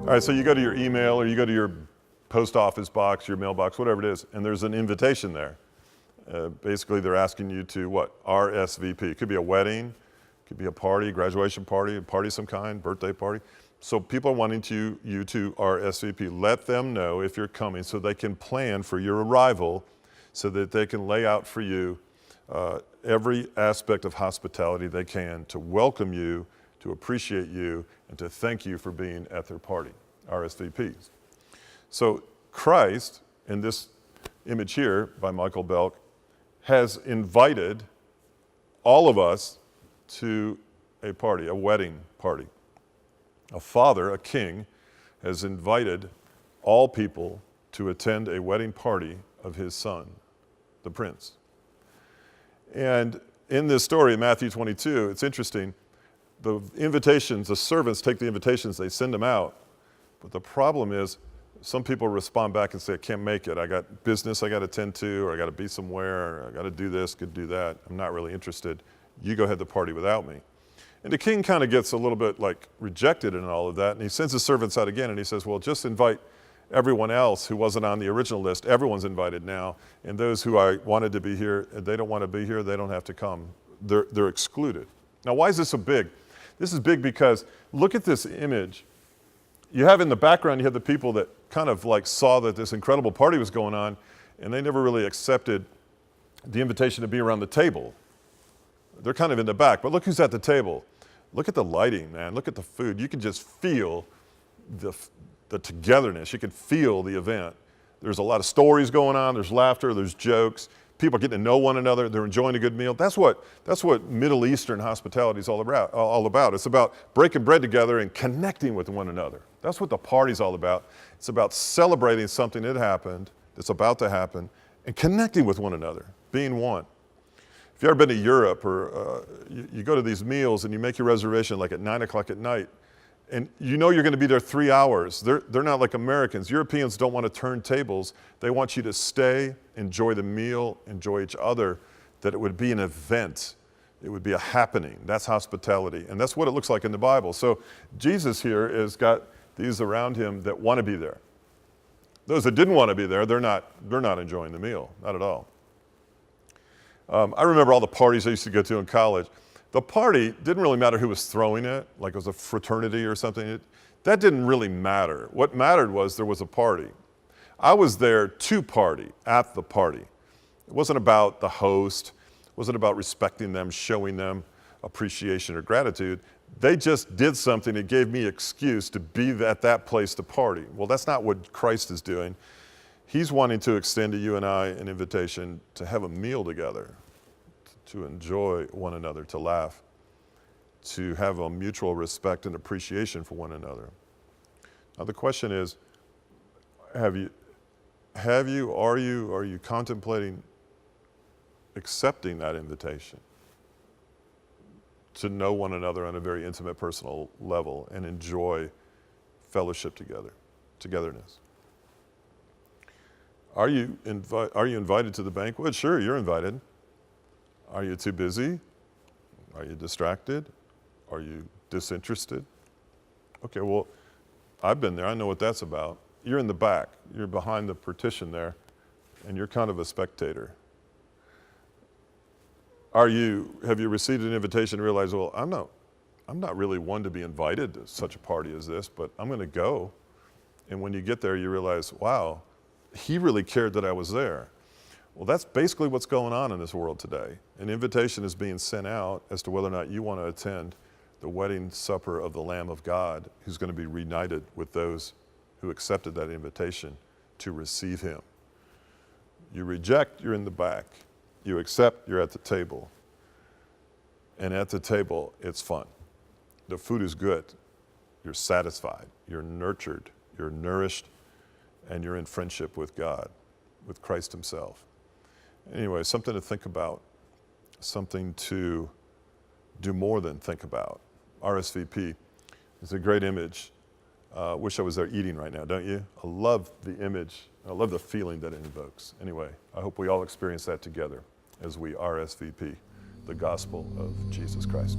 All right, so you go to your email or you go to your post office box, your mailbox, whatever it is, and there's an invitation there. Basically, they're asking you to what? RSVP. It could be a wedding, it could be a party, graduation party, a party of some kind, birthday party. So people are wanting you to RSVP. Let them know if you're coming so they can plan for your arrival, so that they can lay out for you every aspect of hospitality they can to welcome you, to appreciate you, and to thank you for being at their party, RSVPs. So Christ, in this image here by Michael Belk, has invited all of us to a party, a wedding party. A father, a king, has invited all people to attend a wedding party of his son, the prince. And in this story, in Matthew 22, it's interesting. The invitations, the servants take the invitations, they send them out. But the problem is, some people respond back and say, I can't make it. I got business I got to attend to, or I got to be somewhere, or I got to do this, could do that. I'm not really interested. You go ahead to the party without me. And the king kind of gets a little bit like rejected in all of that. And he sends his servants out again and he says, well, just invite everyone else who wasn't on the original list. Everyone's invited now. And those who I wanted to be here, they don't want to be here, they don't have to come. They're excluded. Now, why is this so big? This is big because look at this image. You have in the background, you have the people that kind of like saw that this incredible party was going on, and they never really accepted the invitation to be around the table. They're kind of in the back, but look who's at the table. Look at the lighting, man. Look at the food. You can just feel the togetherness. You can feel the event. There's a lot of stories going on. There's laughter. There's jokes. People are getting to know one another. They're enjoying a good meal. That's what Middle Eastern hospitality is all about. It's about breaking bread together and connecting with one another. That's what the party's all about. It's about celebrating something that happened, that's about to happen, and connecting with one another, being one. If you've ever been to Europe, or you go to these meals and you make your reservation like at 9 o'clock at night, and you know you're going to be there 3 hours. They're not like Americans. Europeans don't want to turn tables. They want you to stay, enjoy the meal, enjoy each other, that it would be an event. It would be a happening. That's hospitality. And that's what it looks like in the Bible. So Jesus here has got these around him that want to be there. Those that didn't want to be there, they're not enjoying the meal, not at all. I remember all the parties I used to go to in college. The party didn't really matter who was throwing it, like it was a fraternity or something. That didn't really matter. What mattered was there was a party. I was there to party, at the party. It wasn't about the host. It wasn't about respecting them, showing them appreciation or gratitude. They just did something that gave me excuse to be at that place to party. Well, that's not what Christ is doing. He's wanting to extend to you and I an invitation to have a meal together, to enjoy one another, to laugh, to have a mutual respect and appreciation for one another. Now the question is, are you contemplating accepting that invitation to know one another on a very intimate, personal level and enjoy fellowship together, togetherness? Are you invited to the banquet? Sure, you're invited. Are you too busy? Are you distracted? Are you disinterested? Okay, well, I've been there. I know what that's about. You're in the back. You're behind the partition there, and you're kind of a spectator. Have you received an invitation and realized, well, I'm not really one to be invited to such a party as this, but I'm going to go. And when you get there, you realize, wow, he really cared that I was there. Well, that's basically what's going on in this world today. An invitation is being sent out as to whether or not you want to attend the wedding supper of the Lamb of God, who's going to be reunited with those who accepted that invitation to receive him. You reject, you're in the back. You accept, you're at the table. And at the table, it's fun. The food is good. You're satisfied. You're nurtured. You're nourished. And you're in friendship with God, with Christ himself. Anyway, something to think about, something to do more than think about. RSVP is a great image. Wish I was there eating right now, don't you? I love the image. I love the feeling that it invokes. Anyway, I hope we all experience that together as we RSVP the gospel of Jesus Christ.